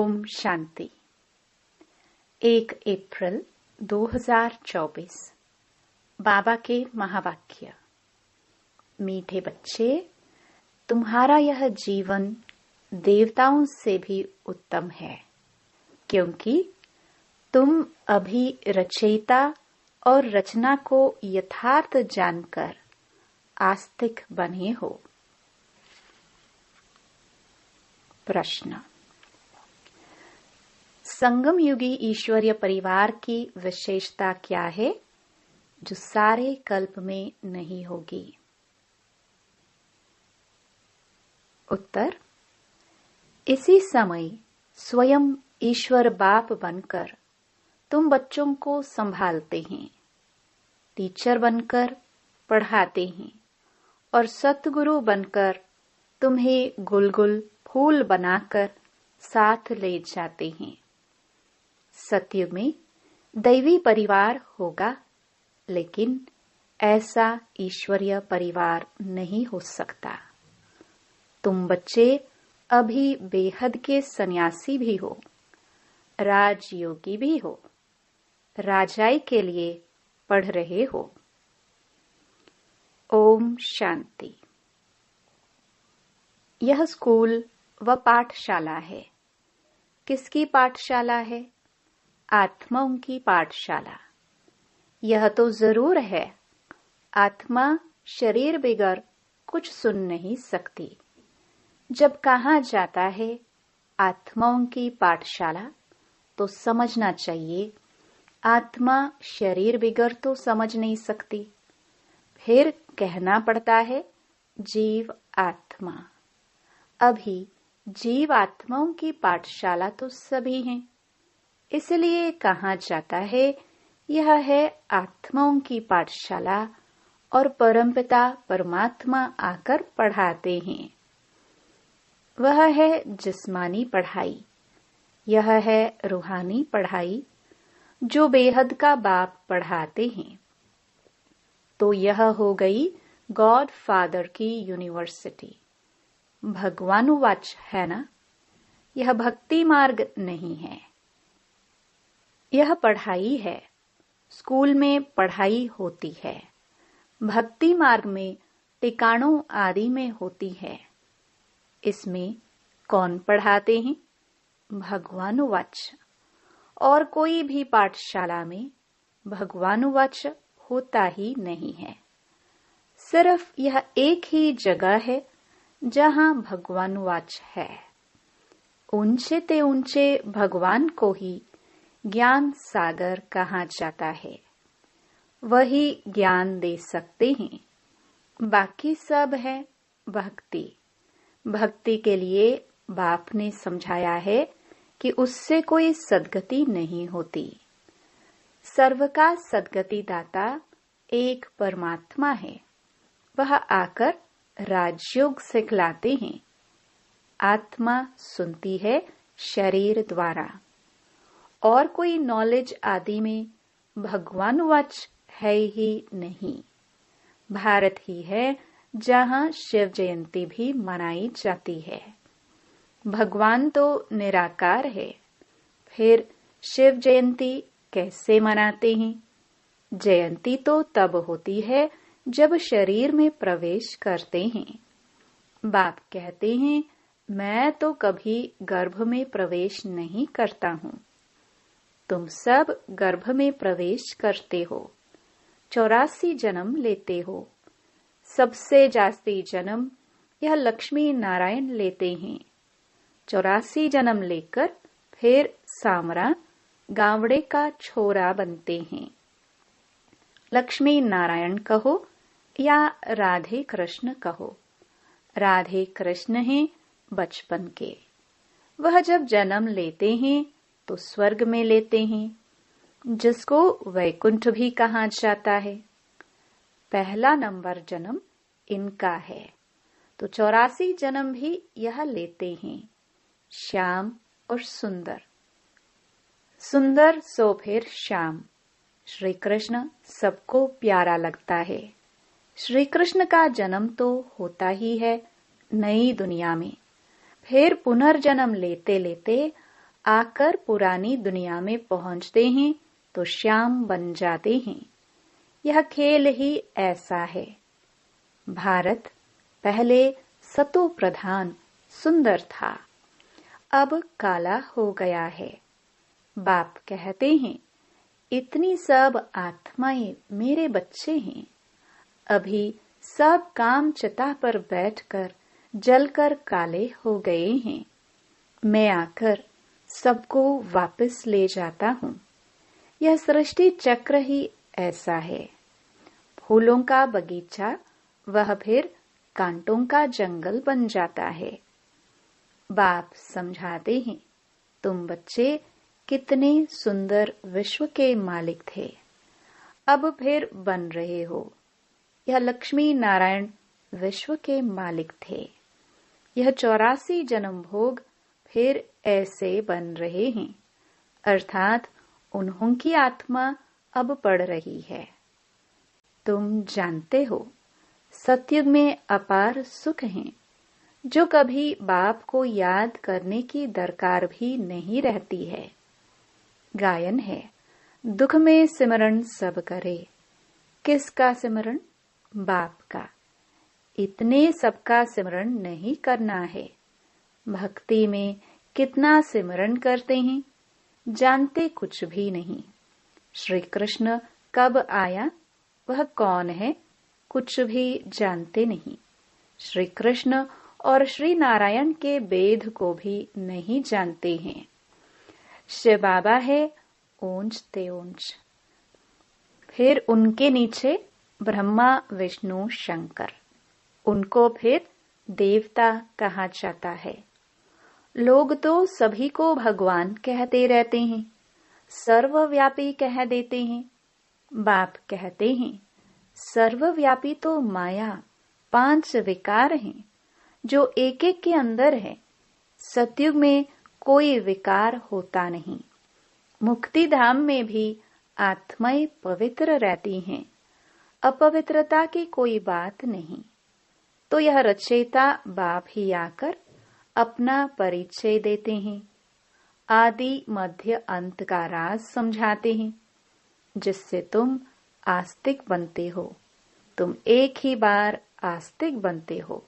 ओम शांति। 1 अप्रैल 2024। बाबा के महावाक्य। मीठे बच्चे, तुम्हारा यह जीवन देवताओं से भी उत्तम है, क्योंकि तुम अभी रचयिता और रचना को यथार्थ जानकर आस्तिक बने हो। प्रश्न। संगम युगी ईश्वरीय परिवार की विशेषता क्या है जो सारे कल्प में नहीं होगी? उत्तर। इसी समय स्वयं ईश्वर बाप बनकर तुम बच्चों को संभालते हैं, टीचर बनकर पढ़ाते हैं और सतगुरु बनकर तुम्हें गुलगुल फूल बनाकर साथ ले जाते हैं। सतयुग में दैवी परिवार होगा, लेकिन ऐसा ईश्वरीय परिवार नहीं हो सकता। तुम बच्चे अभी बेहद के सन्यासी भी हो, राजयोगी भी हो, राजाई के लिए पढ़ रहे हो। ओम शांति। यह स्कूल व पाठशाला है। किसकी पाठशाला है? आत्माओं की पाठशाला। यह तो जरूर है, आत्मा शरीर बगैर कुछ सुन नहीं सकती। जब कहा जाता है आत्माओं की पाठशाला, तो समझना चाहिए आत्मा शरीर बगैर तो समझ नहीं सकती। फिर कहना पड़ता है जीव आत्मा। अभी जीव आत्माओं की पाठशाला तो सभी हैं, इसलिए कहा जाता है यह है आत्माओं की पाठशाला और परमपिता परमात्मा आकर पढ़ाते हैं। वह है जिस्मानी पढ़ाई, यह है रूहानी पढ़ाई जो बेहद का बाप पढ़ाते हैं। तो यह हो गई गॉड फादर की यूनिवर्सिटी। भगवानुवाच है ना? यह भक्ति मार्ग नहीं है, यह पढ़ाई है। स्कूल में पढ़ाई होती है, भक्ति मार्ग में टिकाणों आदि में होती है। इसमें कौन पढ़ाते हैं? भगवानुवाच। और कोई भी पाठशाला में भगवानुवाच होता ही नहीं है। सिर्फ यह एक ही जगह है जहां भगवानुवाच है। ऊंचे ते ऊंचे भगवान को ही ज्ञान सागर कहा जाता है। वही ज्ञान दे सकते हैं। बाकी सब है भक्ति। भक्ति के लिए बाप ने समझाया है कि उससे कोई सद्गति नहीं होती। सर्व का सद्गति दाता एक परमात्मा है। वह आकर राजयोग सिखलाते हैं। आत्मा सुनती है शरीर द्वारा। और कोई नॉलेज आदि में भगवानुवाच है ही नहीं। भारत ही है जहां शिव जयंती भी मनाई जाती है। भगवान तो निराकार है, फिर शिव जयंती कैसे मनाते हैं? जयंती तो तब होती है जब शरीर में प्रवेश करते हैं। बाप कहते हैं मैं तो कभी गर्भ में प्रवेश नहीं करता हूँ। तुम सब गर्भ में प्रवेश करते हो, 84 जन्म लेते हो। सबसे जास्ती जन्म यह लक्ष्मी नारायण लेते हैं। 84 जन्म लेकर फिर सामरा गावड़े का छोरा बनते हैं। लक्ष्मी नारायण कहो या राधे कृष्ण कहो। राधे कृष्ण हैं बचपन के। वह जब जन्म लेते हैं तो स्वर्ग में लेते हैं, जिसको वैकुंठ भी कहा जाता है। पहला नंबर जन्म इनका है, तो 84 जन्म भी यह लेते हैं। श्याम और सुंदर। सुंदर सो फिर श्याम। श्री कृष्ण सबको प्यारा लगता है। श्री कृष्ण का जन्म तो होता ही है नई दुनिया में। फिर पुनर्जन्म लेते लेते आकर पुरानी दुनिया में पहुंचते हैं तो श्याम बन जाते हैं। यह खेल ही ऐसा है। भारत पहले सतो प्रधान सुंदर था, अब काला हो गया है। बाप कहते हैं, इतनी सब आत्माएं मेरे बच्चे हैं। अभी सब काम चिता पर बैठकर जलकर काले हो गए हैं। मैं आकर सबको वापस ले जाता हूँ। यह सृष्टि चक्र ही ऐसा है। फूलों का बगीचा वह फिर कांटों का जंगल बन जाता है। बाप समझाते हैं, तुम बच्चे कितने सुंदर विश्व के मालिक थे, अब फिर बन रहे हो। यह लक्ष्मी नारायण विश्व के मालिक थे। यह 84 जन्म भोग फिर ऐसे बन रहे हैं, अर्थात उन्हों की आत्मा अब पढ़ रही है। तुम जानते हो, सतयुग में अपार सुख हैं, जो कभी बाप को याद करने की दरकार भी नहीं रहती है। गायन है, दुख में सिमरण सब करे। किसका सिमरण? बाप का। इतने सबका सिमरण नहीं करना है। भक्ति में कितना सिमरण करते हैं, जानते कुछ भी नहीं। श्री कृष्ण कब आया, वह कौन है, कुछ भी जानते नहीं। श्री कृष्ण और श्री नारायण के वेद को भी नहीं जानते हैं। शिव बाबा है ऊंच ते ऊंच, फिर उनके नीचे ब्रह्मा विष्णु शंकर, उनको फिर देवता कहा जाता है। लोग तो सभी को भगवान कहते रहते हैं, सर्वव्यापी कह देते हैं। बाप कहते हैं, सर्वव्यापी तो माया 5 विकार हैं, जो एक एक के अंदर है। सतयुग में कोई विकार होता नहीं। मुक्ति धाम में भी आत्माएं पवित्र रहती हैं, अपवित्रता की कोई बात नहीं। तो यह रचयिता बाप ही आकर अपना परिचय देते हैं, आदि मध्य अंत का राज समझाते हैं, जिससे तुम आस्तिक बनते हो। तुम एक ही बार आस्तिक बनते हो।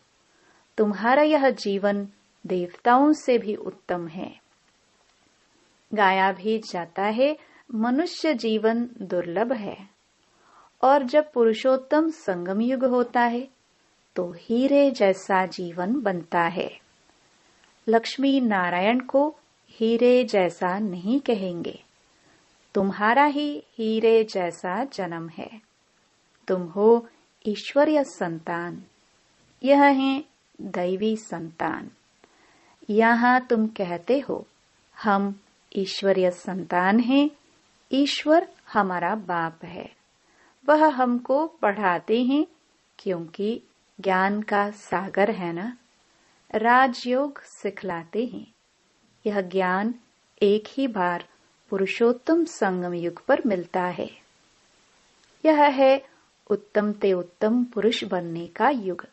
तुम्हारा यह जीवन देवताओं से भी उत्तम है। गाया भी जाता है, मनुष्य जीवन दुर्लभ है, और जब पुरुषोत्तम संगम युग होता है तो हीरे जैसा जीवन बनता है। लक्ष्मी नारायण को हीरे जैसा नहीं कहेंगे। तुम्हारा ही हीरे जैसा जन्म है। तुम हो ईश्वरीय संतान, यह है दैवी संतान। यहाँ तुम कहते हो, हम ईश्वरीय संतान हैं। ईश्वर हमारा बाप है, वह हमको पढ़ाते हैं, क्योंकि ज्ञान का सागर है ना। राजयोग सिखलाते हैं। यह ज्ञान एक ही बार पुरुषोत्तम संगम युग पर मिलता है। यह है उत्तम ते उत्तम पुरुष बनने का युग,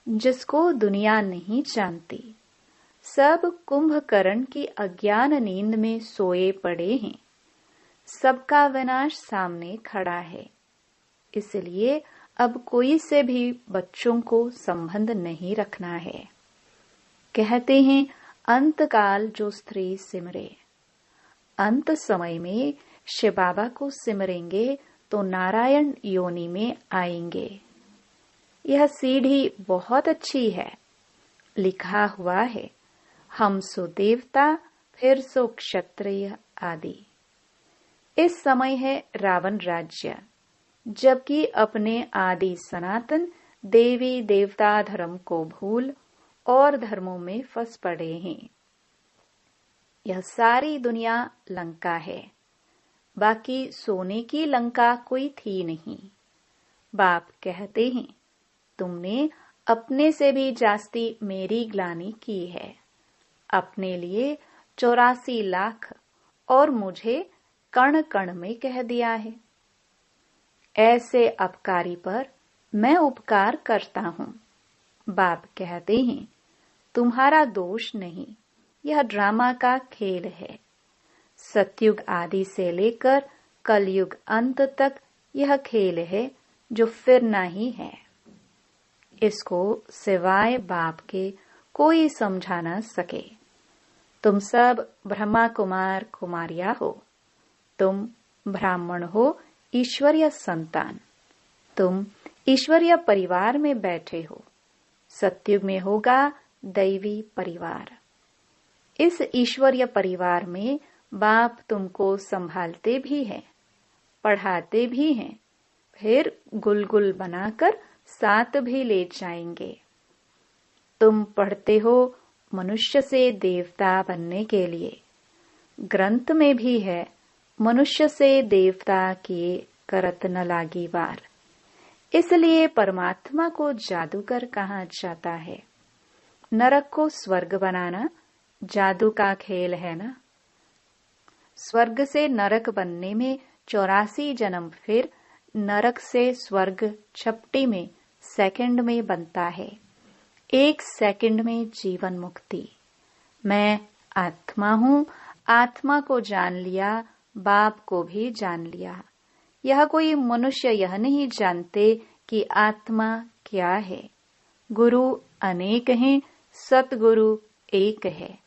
जिसको दुनिया नहीं जानती। सब कुंभकर्ण की अज्ञान नींद में सोए पड़े हैं। सबका विनाश सामने खड़ा है। इसलिए अब कोई से भी बच्चों को संबंध नहीं रखना है। कहते हैं, अंतकाल जो स्त्री सिमरे। अंत समय में शिव बाबा को सिमरेंगे तो नारायण योनि में आएंगे। यह सीढ़ी बहुत अच्छी है। लिखा हुआ है, हम सो देवता, फिर सो क्षत्रिय आदि। इस समय है रावण राज्य, जबकि अपने आदि सनातन देवी देवता धर्म को भूल और धर्मों में फंस पड़े हैं। यह सारी दुनिया लंका है, बाकी सोने की लंका कोई थी नहीं। बाप कहते हैं, तुमने अपने से भी जास्ती मेरी ग्लानि की है। अपने लिए 84 लाख और मुझे कण कण में कह दिया है। ऐसे अपकारी पर मैं उपकार करता हूँ। बाप कहते हैं, तुम्हारा दोष नहीं, यह ड्रामा का खेल है। सतयुग आदि से लेकर कलयुग अंत तक यह खेल है जो फिरना ही है। इसको सिवाय बाप के कोई समझा न सके। तुम सब ब्रह्मा कुमार कुमारियां हो। तुम ब्राह्मण हो, ईश्वरीय संतान। तुम ईश्वरीय परिवार में बैठे हो। सतयुग में होगा दैवी परिवार। इस ईश्वरीय परिवार में बाप तुमको संभालते भी हैं, पढ़ाते भी हैं, फिर गुलगुल बनाकर साथ भी ले जाएंगे। तुम पढ़ते हो मनुष्य से देवता बनने के लिए। ग्रंथ में भी है, मनुष्य से देवता किए करत न लागी वार। इसलिए परमात्मा को जादूगर कहा जाता है। नरक को स्वर्ग बनाना जादू का खेल है ना। स्वर्ग से नरक बनने में 84 जन्म, फिर नरक से स्वर्ग छपटी में सेकंड में बनता है। 1 सेकंड में जीवन मुक्ति। मैं आत्मा हूँ, आत्मा को जान लिया, बाप को भी जान लिया। यह कोई मनुष्य यह नहीं जानते कि आत्मा क्या है। गुरु अनेक हैं, सतगुरु एक है।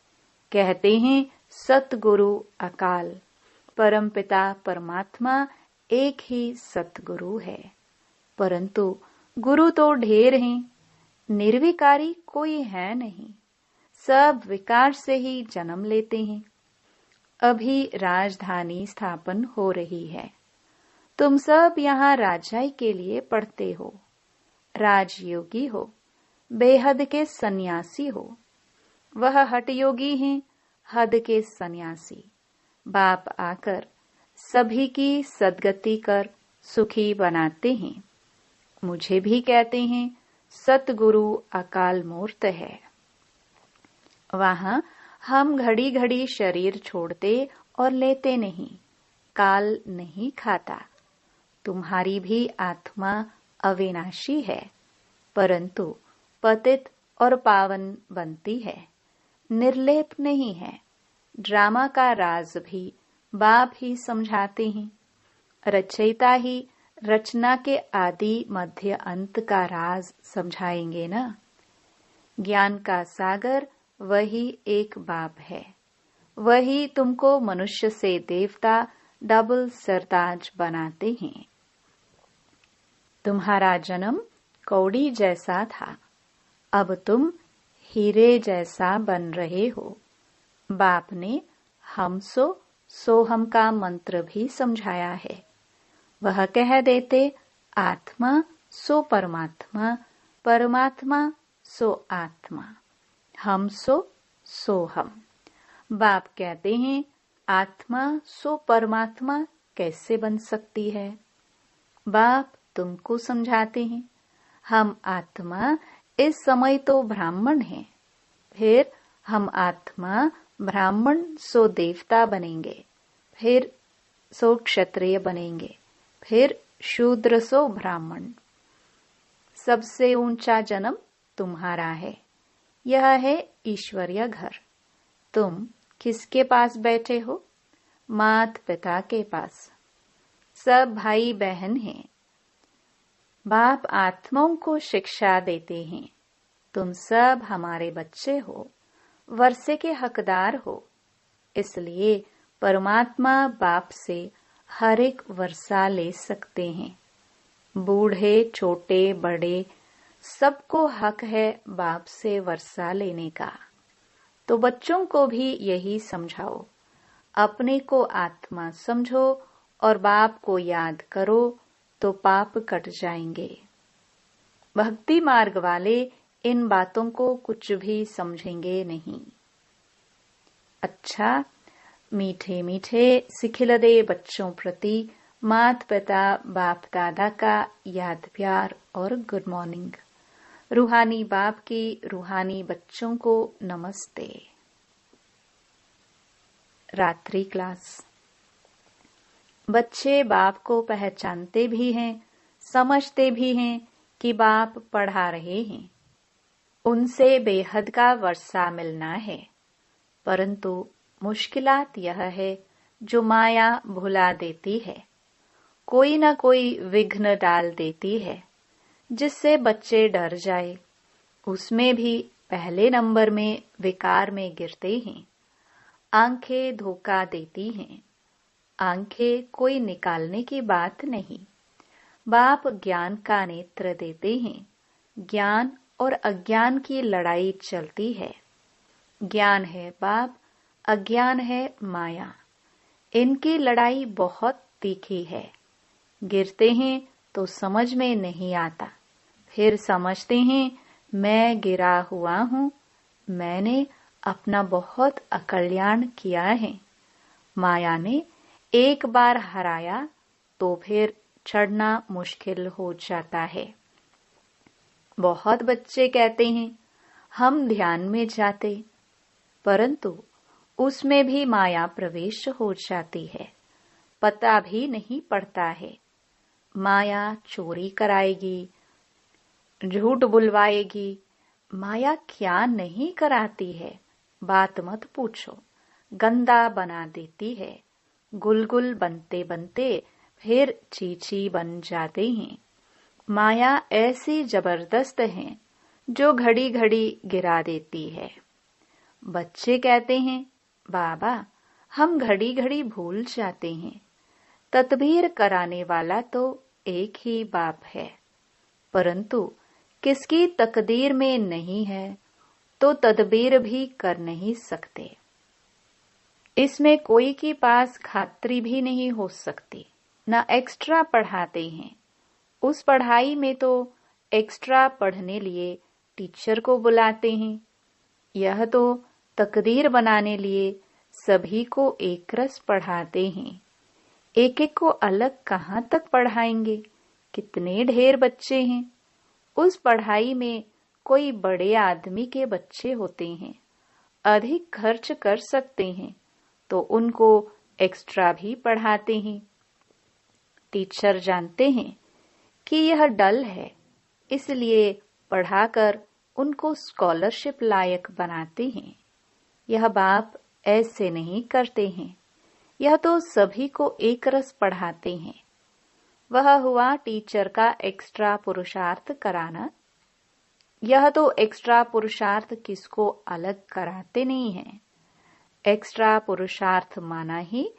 कहते हैं सतगुरु अकाल, परमपिता परमात्मा एक ही सतगुरु है। परंतु गुरु तो ढेर हैं, निर्विकारी कोई है नहीं। सब विकार से ही जन्म लेते हैं। अभी राजधानी स्थापन हो रही है। तुम सब यहाँ राजाई के लिए पढ़ते हो। राजयोगी हो, बेहद के सन्यासी हो। वह हठयोगी हैं, हद के सन्यासी। बाप आकर सभी की सद्गति कर सुखी बनाते हैं। मुझे भी कहते हैं सतगुरु अकाल मूर्त है। वहां हम घड़ी घड़ी शरीर छोड़ते और लेते नहीं। काल नहीं खाता। तुम्हारी भी आत्मा अविनाशी है, परंतु पतित और पावन बनती है, निर्लेप नहीं है। ड्रामा का राज भी बाप ही समझाते हैं। रचयिता ही रचना के आदि मध्य अंत का राज समझाएंगे ना। ज्ञान का सागर वही एक बाप है। वही तुमको मनुष्य से देवता डबल सरताज बनाते हैं। तुम्हारा जन्म कौड़ी जैसा था, अब तुम हीरे जैसा बन रहे हो। बाप ने हम सो हम का मंत्र भी समझाया है। वह कह देते आत्मा सो परमात्मा, परमात्मा सो आत्मा, हम सो हम। बाप कहते हैं आत्मा सो परमात्मा कैसे बन सकती है। बाप तुमको समझाते हैं हम आत्मा इस समय तो ब्राह्मण हैं, फिर हम आत्मा ब्राह्मण सो देवता बनेंगे, फिर सो क्षत्रिय बनेंगे, फिर शूद्र सो ब्राह्मण। सबसे ऊंचा जन्म तुम्हारा है। यह है ईश्वरीय घर। तुम किसके पास बैठे हो? मात पिता के पास। सब भाई बहन हैं। बाप आत्माओं को शिक्षा देते हैं। तुम सब हमारे बच्चे हो, वर्षे के हकदार हो। इसलिए परमात्मा बाप से हर एक वर्षा ले सकते हैं। बूढ़े छोटे बड़े सबको हक है बाप से वर्षा लेने का। तो बच्चों को भी यही समझाओ। अपने को आत्मा समझो और बाप को याद करो तो पाप कट जाएंगे। भक्ति मार्ग वाले इन बातों को कुछ भी समझेंगे नहीं। अच्छा, मीठे मीठे सिखिलदे बच्चों प्रति मात पिता बाप दादा का याद प्यार और गुड मॉर्निंग। रूहानी बाप की रूहानी बच्चों को नमस्ते। रात्रि क्लास। बच्चे बाप को पहचानते भी हैं, समझते भी हैं कि बाप पढ़ा रहे हैं। उनसे बेहद का वर्षा मिलना है। परंतु मुश्किलात यह है जो माया भुला देती है, कोई ना कोई विघ्न डाल देती है जिससे बच्चे डर जाए। उसमें भी पहले नंबर में विकार में गिरते हैं। आंखें धोखा देती हैं। आंखें कोई निकालने की बात नहीं। बाप ज्ञान का नेत्र देते हैं। ज्ञान और अज्ञान की लड़ाई चलती है। ज्ञान है बाप, अज्ञान है माया। इनकी लड़ाई बहुत तीखी है। गिरते हैं तो समझ में नहीं आता, फिर समझते हैं मैं गिरा हुआ हूँ, मैंने अपना बहुत अकल्याण किया है। माया ने एक बार हराया तो फिर चढ़ना मुश्किल हो जाता है। बहुत बच्चे कहते हैं हम ध्यान में जाते, परंतु उसमें भी माया प्रवेश हो जाती है। पता भी नहीं पड़ता है। माया चोरी कराएगी, झूठ बुलवाएगी। माया क्या नहीं कराती है, बात मत पूछो। गंदा बना देती है। गुलगुल बनते बनते फिर चीची बन जाते हैं। माया ऐसी जबरदस्त है जो घड़ी घड़ी गिरा देती है। बच्चे कहते हैं बाबा हम घड़ी घड़ी भूल जाते हैं। तदबीर कराने वाला तो एक ही बाप है, परंतु किसकी तकदीर में नहीं है तो तदबीर भी कर नहीं सकते। इसमें कोई के पास खात्री भी नहीं हो सकती। न एक्स्ट्रा पढ़ाते हैं। उस पढ़ाई में तो एक्स्ट्रा पढ़ने लिए टीचर को बुलाते हैं। यह तो तकदीर बनाने लिए सभी को एक रस पढ़ाते हैं। एक एक को अलग कहाँ तक पढ़ाएंगे? कितने ढेर बच्चे हैं। उस पढ़ाई में कोई बड़े आदमी के बच्चे होते हैं, अधिक खर्च कर सकते हैं, तो उनको एक्स्ट्रा भी पढ़ाते हैं। टीचर जानते हैं कि यह डल है, इसलिए पढ़ाकर उनको स्कॉलरशिप लायक बनाते हैं। यह बाप ऐसे नहीं करते हैं। यह तो सभी को एक रस पढ़ाते हैं। वह हुआ टीचर का एक्स्ट्रा पुरुषार्थ कराना। यह तो एक्स्ट्रा पुरुषार्थ किसको अलग कराते नहीं है। एक्स्ट्रा पुरुषार्थ माना ही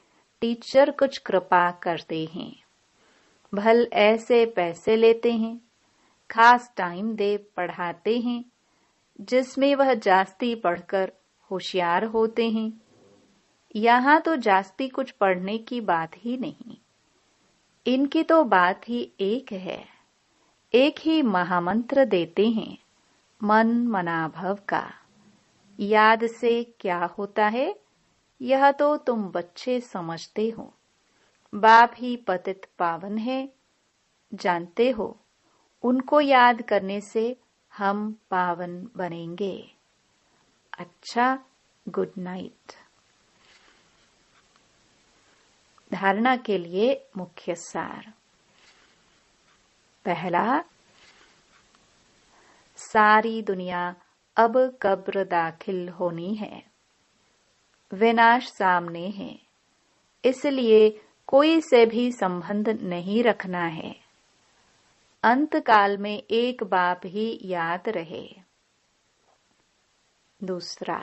टीचर कुछ कृपा करते हैं। भल ऐसे पैसे लेते हैं, खास टाइम दे पढ़ाते हैं, जिसमें वह जास्ती पढ़कर होशियार होते हैं। यहाँ तो जास्ती कुछ पढ़ने की बात ही नहीं। इनकी तो बात ही एक है। एक ही महामंत्र देते हैं, मन मनाभव का। याद से क्या होता है, यह तो तुम बच्चे समझते हो। बाप ही पतित पावन है, जानते हो। उनको याद करने से हम पावन बनेंगे। अच्छा, गुड नाइट। धारणा के लिए मुख्य सार। पहला, सारी दुनिया अब कब्र दाखिल होनी है। विनाश सामने है, इसलिए कोई से भी संबंध नहीं रखना है। अंत काल में एक बाप ही याद रहे। दूसरा,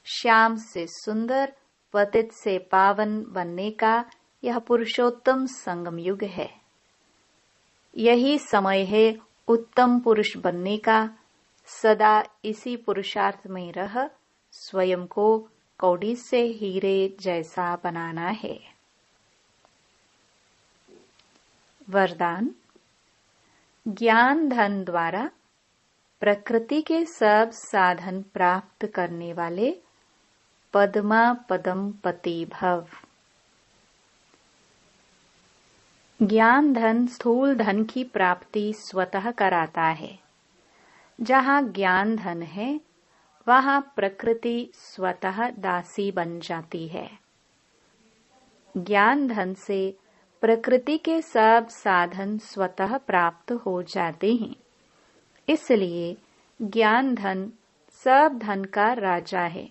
श्याम से सुंदर, पतित से पावन बनने का यह पुरुषोत्तम संगम युग है। यही समय है उत्तम पुरुष बनने का। सदा इसी पुरुषार्थ में रह स्वयं को कौड़ी से हीरे जैसा बनाना है। वरदान। ज्ञान धन द्वारा प्रकृति के सब साधन प्राप्त करने वाले पद्मा पदम पति भव। ज्ञान धन स्थूल धन की प्राप्ति स्वतः कराता है। जहाँ ज्ञान धन है, वहाँ प्रकृति स्वतः दासी बन जाती है। ज्ञान धन से प्रकृति के सब साधन स्वतः प्राप्त हो जाते हैं। इसलिए ज्ञान धन सब धन का राजा है।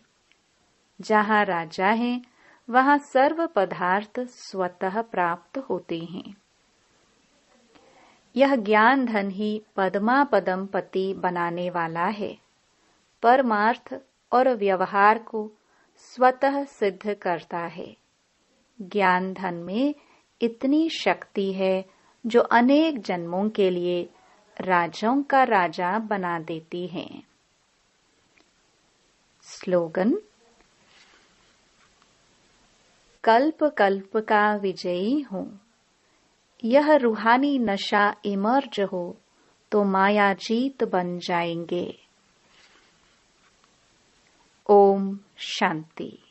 जहाँ राजा है वहाँ सर्व पदार्थ स्वतः प्राप्त होते हैं। यह ज्ञान धन ही पद्मा पदम पति बनाने वाला है। परमार्थ और व्यवहार को स्वतः सिद्ध करता है। ज्ञान धन में इतनी शक्ति है जो अनेक जन्मों के लिए राजाओं का राजा बना देती है। स्लोगन: कल्प कल्प का विजयी हूँ। यह रूहानी नशा इमर्ज हो तो माया जीत बन जाएंगे। ओम शांति।